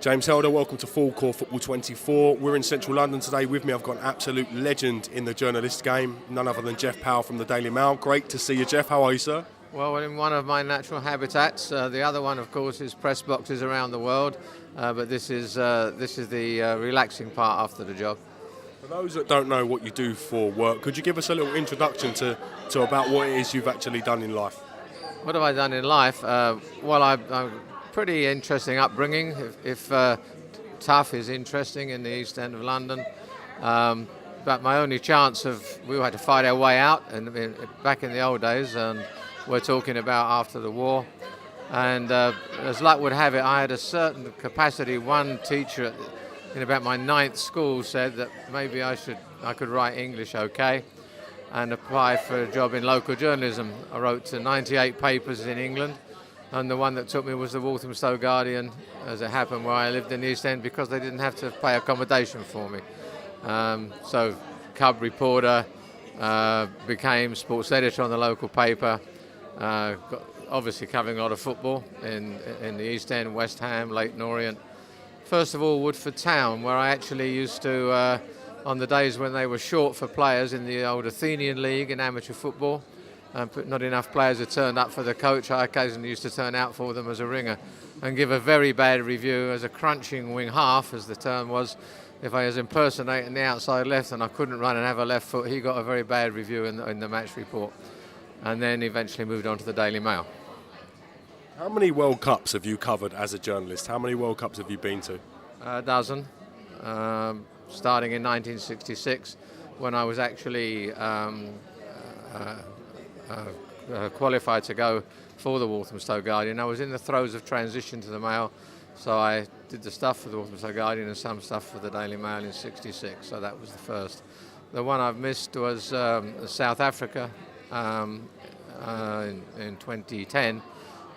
James Helder, welcome to Full Court Football 24. We're in central London today. With me, I've got an absolute legend in the journalist game, none other than Jeff Powell from the Daily Mail. Great to see you, Jeff. How are you, sir? Well, in one of my natural habitats. The other one, of course, is press boxes around the world. But this is the relaxing part after the job. For those that don't know what you do for work, could you give us a little introduction to about what it is you've actually done in life? What have I done in life? Well, I'm pretty interesting upbringing. If tough is interesting in the East End of London. But my only chance we had to fight our way out back in the old days, and we're talking about after the war. And as luck would have it, I had a certain capacity. One teacher in about my 9th school said that maybe I could write English okay and apply for a job in local journalism. I wrote 98 papers in England, and the one that took me was the Walthamstow Guardian, as it happened, where I lived in the East End, because they didn't have to pay accommodation for me. So cub reporter, became sports editor on the local paper, obviously covering a lot of football in the East End, West Ham, Leyton Orient. First of all, Woodford Town, where I actually used to, on the days when they were short for players in the old Athenian League in amateur football, but not enough players had turned up for the coach, I occasionally used to turn out for them as a ringer and give a very bad review as a crunching wing half, as the term was. If I was impersonating the outside left and I couldn't run and have a left foot, he got a very bad review in the match report. And then eventually moved on to the Daily Mail. How many World Cups have you covered as a journalist? How many World Cups have you been to? A dozen, starting in 1966, when I was actually qualified to go for the Walthamstow Guardian. I was in the throes of transition to the Mail, so I did the stuff for the Walthamstow Guardian and some stuff for the Daily Mail in '66, so that was the first. The one I've missed was South Africa in 2010.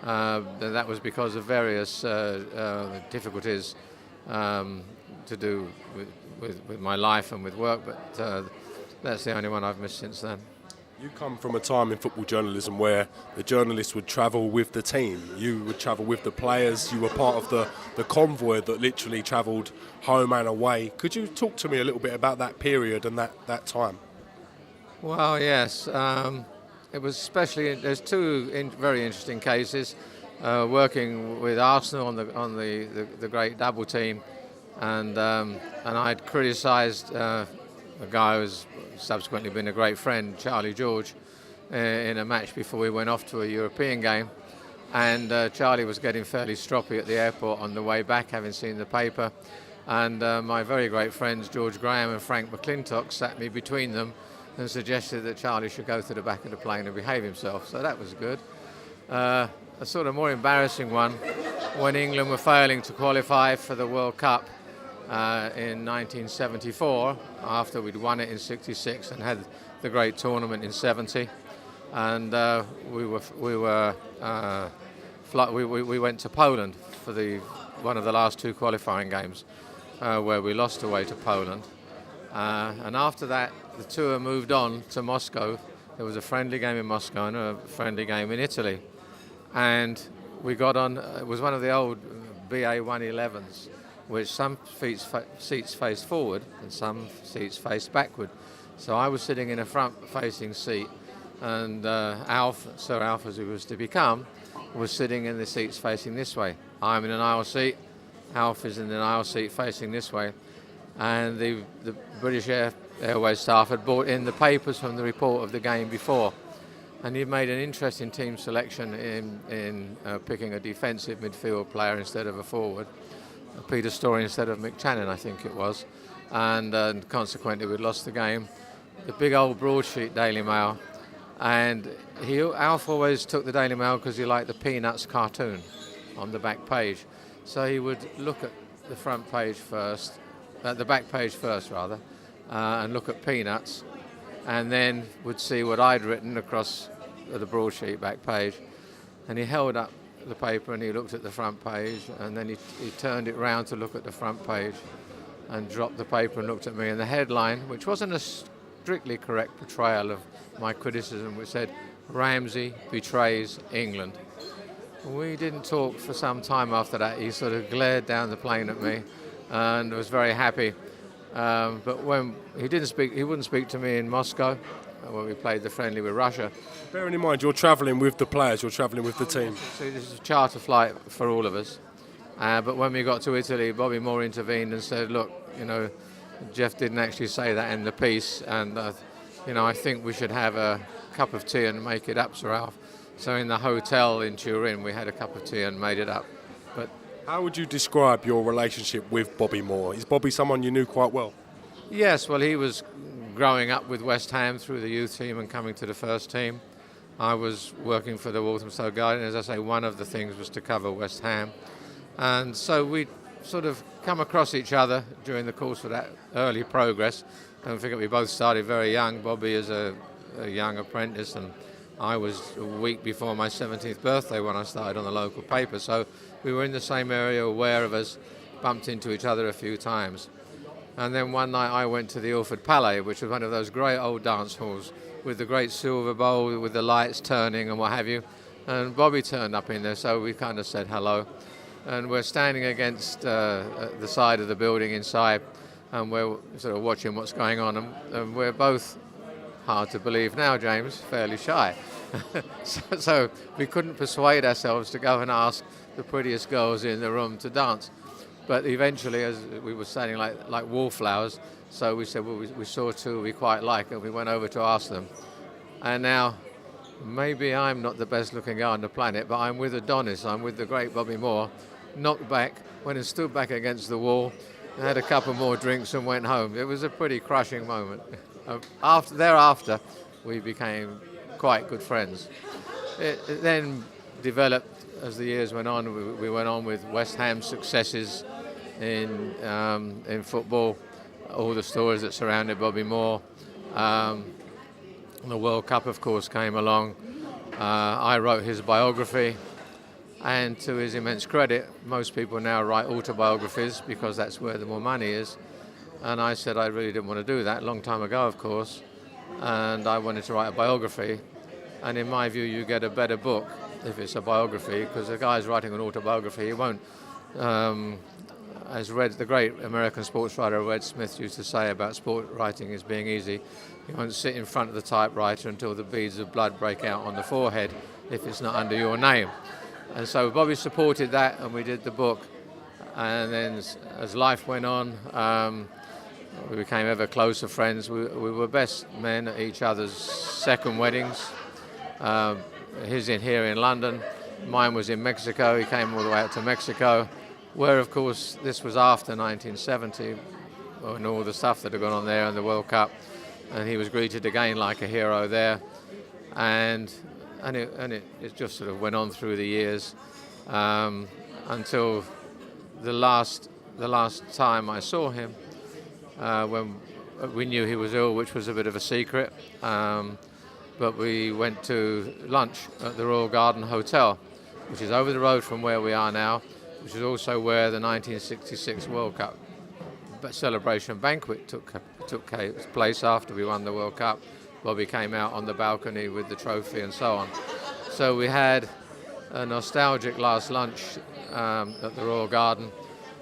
That was because of various difficulties to do with my life and with work, but that's the only one I've missed since then. You come from a time in football journalism where the journalists would travel with the team. You would travel with the players. You were part of the convoy that literally travelled home and away. Could you talk to me a little bit about that period and that time? Well, yes. It was especially, there's two very interesting cases. Working with Arsenal on the great double team, and I'd criticised a guy who's subsequently been a great friend, Charlie George, in a match before we went off to a European game, and Charlie was getting fairly stroppy at the airport on the way back, having seen the paper, and my very great friends George Graham and Frank McClintock sat me between them and suggested that Charlie should go to the back of the plane and behave himself, so that was good. A sort of more embarrassing one, when England were failing to qualify for the World Cup in 1974, after we'd won it in '66 and had the great tournament in '70, and we went to Poland for one of the last two qualifying games, where we lost away to Poland, and after that the tour moved on to Moscow. There was a friendly game in Moscow and a friendly game in Italy, and we got on. It was one of the old BA 111s, which some seats faced forward and some seats faced backward. So I was sitting in a front-facing seat, and Sir Alf, as he was to become, was sitting in the seats facing this way. I'm in an aisle seat, Alf is in an aisle seat facing this way, and the British Airways staff had brought in the papers from the report of the game before, and he made an interesting team selection in picking a defensive midfield player instead of a forward. Peter Story instead of Mick Channon, I think it was, and consequently we'd lost the game. The big old broadsheet Daily Mail, and Alf always took the Daily Mail because he liked the Peanuts cartoon on the back page, so he would look at the front page first, the back page first rather, and look at Peanuts, and then would see what I'd written across the broadsheet back page, and he held up the paper and he looked at the front page, and then he turned it round to look at the front page and dropped the paper and looked at me, and the headline, which wasn't a strictly correct portrayal of my criticism, which said, "RAMSEY betrays England." We didn't talk for some time after that. He sort of glared down the plane at me and was very happy. But when he wouldn't speak to me in Moscow when we played the friendly with Russia. Bearing in mind, you're travelling with the players, you're travelling with the team. So this is a charter flight for all of us. But when we got to Italy, Bobby Moore intervened and said, look, Jeff didn't actually say that in the piece, and I think we should have a cup of tea and make it up, Sir Alf. So in the hotel in Turin, we had a cup of tea and made it up. But how would you describe your relationship with Bobby Moore? Is Bobby someone you knew quite well? Yes, well, he was growing up with West Ham through the youth team and coming to the first team. I was working for the Walthamstow Guardian. As I say, one of the things was to cover West Ham. And so we sort of come across each other during the course of that early progress. Don't forget, we both started very young. Bobby as a young apprentice, and I was a week before my 17th birthday when I started on the local paper. So we were in the same area, aware of us, bumped into each other a few times. And then one night I went to the Ilford Palais, which was one of those great old dance halls with the great silver bowl with the lights turning and what have you. And Bobby turned up in there, so we kind of said hello. And we're standing against the side of the building inside, and we're sort of watching what's going on. And we're both, hard to believe now, James, fairly shy. so we couldn't persuade ourselves to go and ask the prettiest girls in the room to dance. But eventually, as we were standing like wallflowers, so we said, well, we saw two we quite like, and we went over to ask them. And now, maybe I'm not the best looking guy on the planet, but I'm with Adonis, I'm with the great Bobby Moore, knocked back, went and stood back against the wall, had a couple more drinks and went home. It was a pretty crushing moment. Thereafter, we became quite good friends. It then developed as the years went on. We went on with West Ham successes in football, all the stories that surrounded Bobby Moore. The World Cup, of course, came along. I wrote his biography, and to his immense credit, most people now write autobiographies because that's where the more money is. And I said I really didn't want to do that, a long time ago, of course, and I wanted to write a biography. And in my view, you get a better book if it's a biography, because the guy's writing an autobiography, he won't, as the great American sports writer Red Smith used to say about sport writing as being easy, you won't sit in front of the typewriter until the beads of blood break out on the forehead if it's not under your name. And so Bobby supported that, and we did the book. And then as life went on, we became ever closer friends. We were best men at each other's second weddings. His here in London, mine was in Mexico. He came all the way out to Mexico, where of course this was after 1970 and all the stuff that had gone on there and the World Cup, and he was greeted again like a hero there, and it just sort of went on through the years until the last time I saw him, when we knew he was ill, which was a bit of a secret. But we went to lunch at the Royal Garden Hotel, which is over the road from where we are now, which is also where the 1966 World Cup celebration banquet took place after we won the World Cup. Bobby came out on the balcony with the trophy and so on. So we had a nostalgic last lunch at the Royal Garden,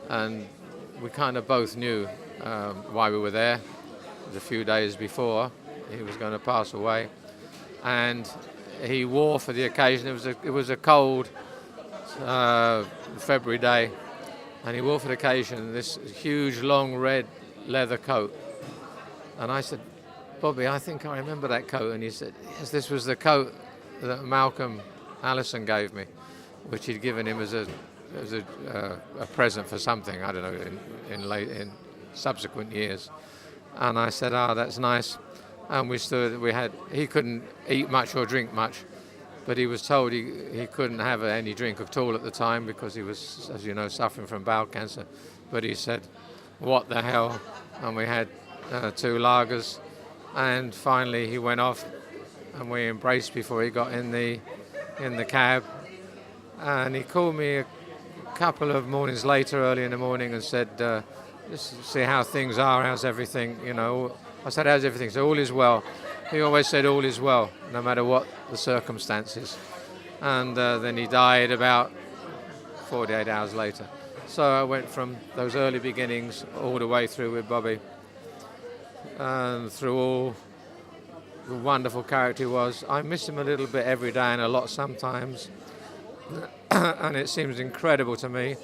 and we kind of both knew why we were there. It was a few days before he was going to pass away. And he wore for the occasion, it was a cold February day, and he wore for the occasion this huge long red leather coat. And I said, Bobby, I think I remember that coat. And he said, yes, this was the coat that Malcolm Allison gave me, which he'd given him as a present for something, I don't know, in subsequent years. And I said, that's nice. And he couldn't eat much or drink much, but he was told he couldn't have any drink at all at the time because he was, as you know, suffering from bowel cancer. But he said, what the hell? And we had 2 lagers, and finally he went off, and we embraced before he got in the cab. And he called me a couple of mornings later, early in the morning, and said, just see how things are, how's everything, I said, how's everything? So all is well. He always said all is well, no matter what the circumstances. and then he died about 48 hours later. So I went from those early beginnings all the way through with Bobby, and through all the wonderful character he was. I miss him a little bit every day and a lot sometimes, and it seems incredible to me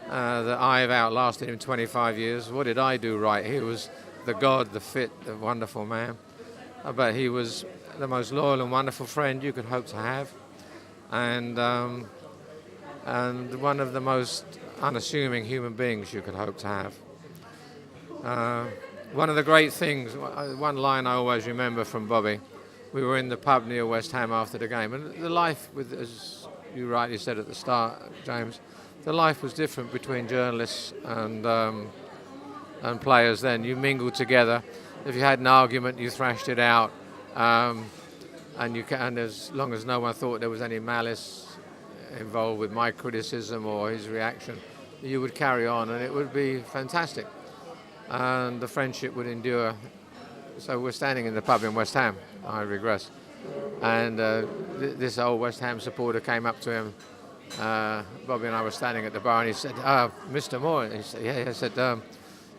that I've outlasted him 25 years. What did I do right? He was the God, the fit, the wonderful man. But he was the most loyal and wonderful friend you could hope to have, and one of the most unassuming human beings you could hope to have. One of the great things, one line I always remember from Bobby, we were in the pub near West Ham after the game, and the life, as you rightly said at the start, James, the life was different between journalists and players then. You mingled together. If you had an argument, you thrashed it out, and as long as no one thought there was any malice involved with my criticism or his reaction, you would carry on, and it would be fantastic, and the friendship would endure. So we're standing in the pub in West Ham, I regress, and this old West Ham supporter came up to him. Bobby and I were standing at the bar, and he said, "Mr. Moore," and he said, "Yeah."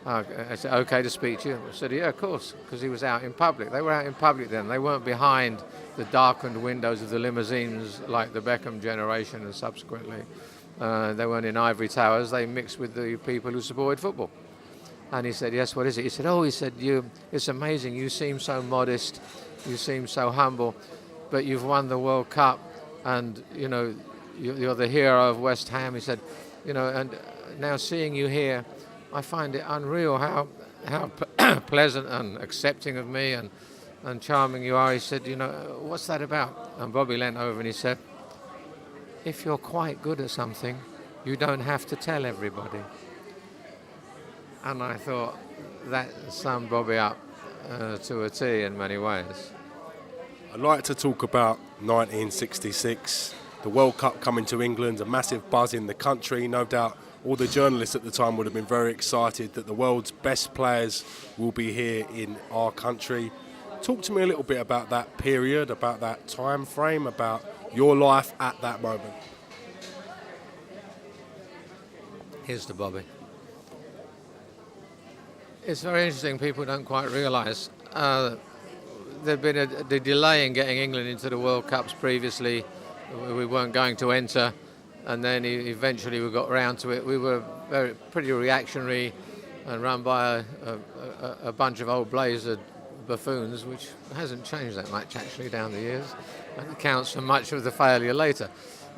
I said, "Okay to speak to you?" I said, "Yeah, of course," because he was out in public. They were out in public then. They weren't behind the darkened windows of the limousines like the Beckham generation and subsequently. They weren't in ivory towers. They mixed with the people who supported football. And he said, "Yes, what is it?" He said, "It's amazing. You seem so modest. You seem so humble. But you've won the World Cup, and, you're the hero of West Ham." He said, "And now seeing you here, I find it unreal how pleasant and accepting of me and charming you are." He said, "What's that about?" And Bobby leant over and he said, "If you're quite good at something, you don't have to tell everybody." And I thought that summed Bobby up to a T in many ways. I'd like to talk about 1966, the World Cup coming to England, a massive buzz in the country. No doubt all the journalists at the time would have been very excited that the world's best players will be here in our country. Talk to me a little bit about that period, about that time frame, about your life at that moment. Here's to Bobby. It's very interesting. People don't quite realise there'd been a delay in getting England into the World Cups previously. We weren't going to enter, and then eventually we got round to it. We were pretty reactionary and run by a bunch of old blazered buffoons, which hasn't changed that much actually down the years, and accounts for much of the failure later.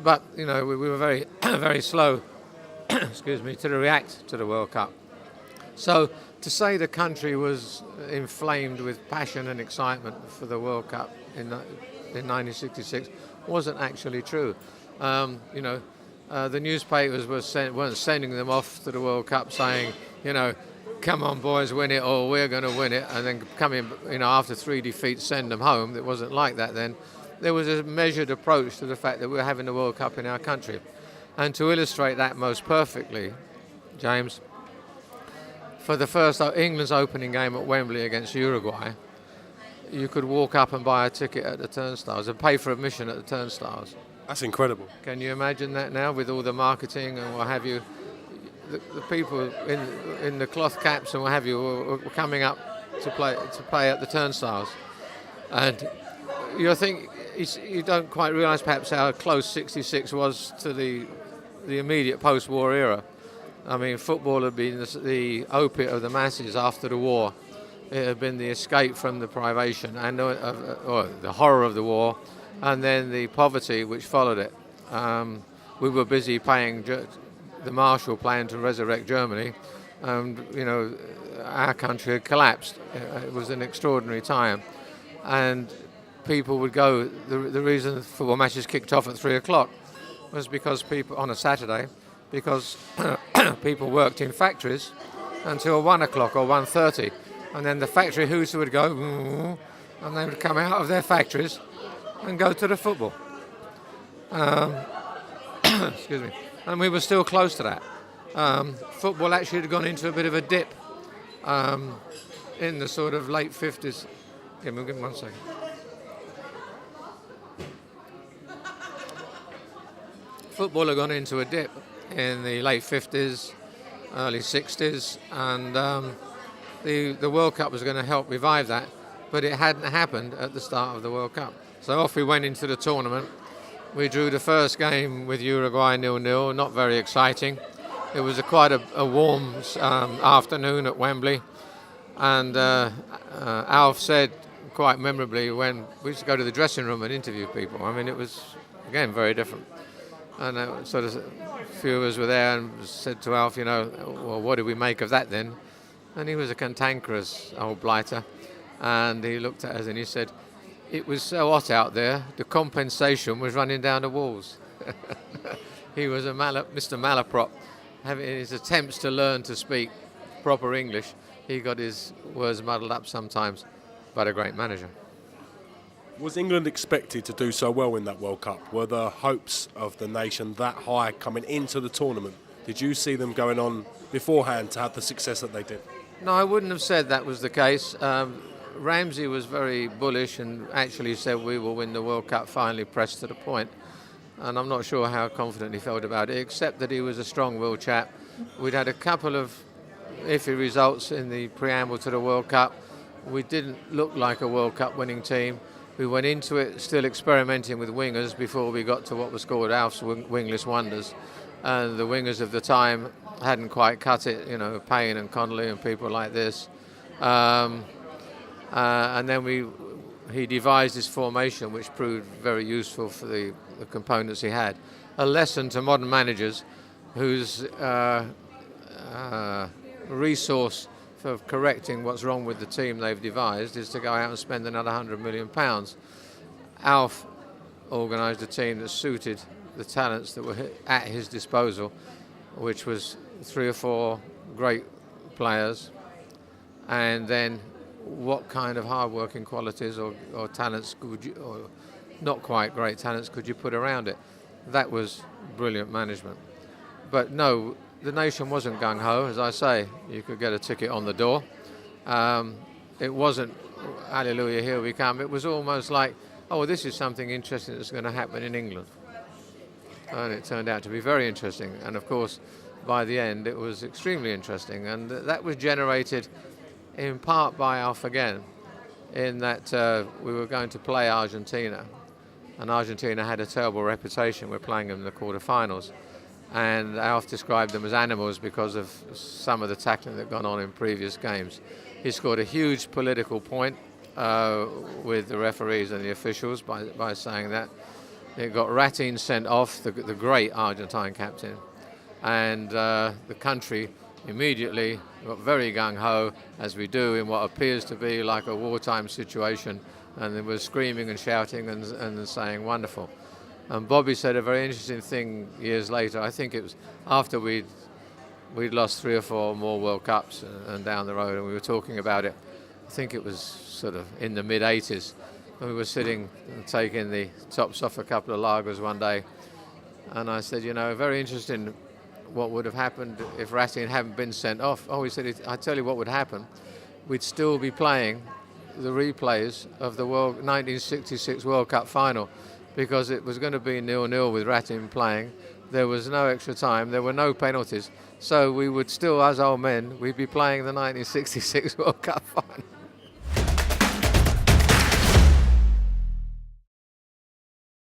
But we were very very slow excuse me, to react to the World Cup. So to say the country was inflamed with passion and excitement for the World Cup in 1966 wasn't actually true. The newspapers weren't sending them off to the World Cup saying, "Come on, boys, win it," or "We're going to win it," and then come in, after 3 defeats, send them home. It wasn't like that then. There was a measured approach to the fact that we were having the World Cup in our country. And to illustrate that most perfectly, James, for the first England's opening game at Wembley against Uruguay, you could walk up and buy a ticket at the turnstiles and pay for admission at the turnstiles. That's incredible. Can you imagine that now with all the marketing and what have you? The people in the cloth caps and what have you were coming up to play at the turnstiles. And you don't quite realise perhaps how close 66 was to the immediate post-war era. I mean, football had been the opiate of the masses after the war. It had been the escape from the privation and or the horror of the war, and then the poverty which followed it. We were busy paying the Marshall Plan to resurrect Germany, and our country had collapsed. It was an extraordinary time, and people would go. The reason football matches kicked off at 3 o'clock was because people on a Saturday, because people worked in factories until 1 o'clock or 1:30, and then the factory hooter would go, and they would come out of their factories and go to the football. Excuse me. And we were still close to that. Football actually had gone into a bit of a dip in the sort of late 50s. Give me 1 second. football had gone into a dip in the late 50s, early 60s, and the World Cup was going to help revive that, but it hadn't happened at the start of the World Cup. So off we went into the tournament. We drew the first game with Uruguay 0-0, not very exciting. It was quite a warm afternoon at Wembley, and Alf said quite memorably when we used to go to the dressing room and interview people. I mean, it was, again, very different. And sort of a few of us were there and said to Alf, well, what did we make of that then? And he was a cantankerous old blighter. And he looked at us and he said, it was so hot out there, the compensation was running down the walls. He was Mr. Malaprop. Having his attempts to learn to speak proper English, he got his words muddled up sometimes, but a great manager. Was England expected to do so well in that World Cup? Were the hopes of the nation that high coming into the tournament? Did you see them going on beforehand to have the success that they did? No, I wouldn't have said that was the case. RAMSEY was very bullish and actually said we will win the World Cup, finally pressed to the point. And I'm not sure how confident he felt about it, except that he was a strong-willed chap. We'd had a couple of iffy results in the preamble to the World Cup. We didn't look like a World Cup winning team. We went into it still experimenting with wingers before we got to what was called Alf's wingless wonders. And the wingers of the time hadn't quite cut it, Payne and Connolly and people like this. And then he devised his formation, which proved very useful for the components he had. A lesson to modern managers whose resource for correcting what's wrong with the team they've devised is to go out and spend another £100 million. Alf organised a team that suited the talents that were at his disposal, which was 3 or 4 great players, and then what kind of hard-working qualities or talents or not quite great talents could you put around it? That was brilliant management. But no, the nation wasn't gung-ho, as I say. You could get a ticket on the door. It wasn't, hallelujah, here we come. It was almost like, oh, this is something interesting that's going to happen in England. And it turned out to be very interesting. And of course, by the end, it was extremely interesting. And that was generated in part by Alf again, in that we were going to play Argentina. And Argentina had a terrible reputation. We're playing them in the quarterfinals. And Alf described them as animals because of some of the tackling that had gone on in previous games. He scored a huge political point with the referees and the officials by saying that. It got Ratin sent off, the great Argentine captain, and the country immediately got very gung-ho, as we do in what appears to be like a wartime situation, and they were screaming and shouting and saying wonderful. And Bobby said a very interesting thing years later. I think it was after we'd lost 3 or 4 more World Cups and down the road, and we were talking about it. I think it was sort of in the mid-80s. And we were sitting and taking the tops off a couple of lagers one day. And I said, very interesting what would have happened if Ratin hadn't been sent off. Oh, he said, I tell you what would happen. We'd still be playing the replays of the 1966 World Cup final, because it was going to be 0-0 with Ratin playing. There was no extra time. There were no penalties. So we would still, as old men, we'd be playing the 1966 World Cup final.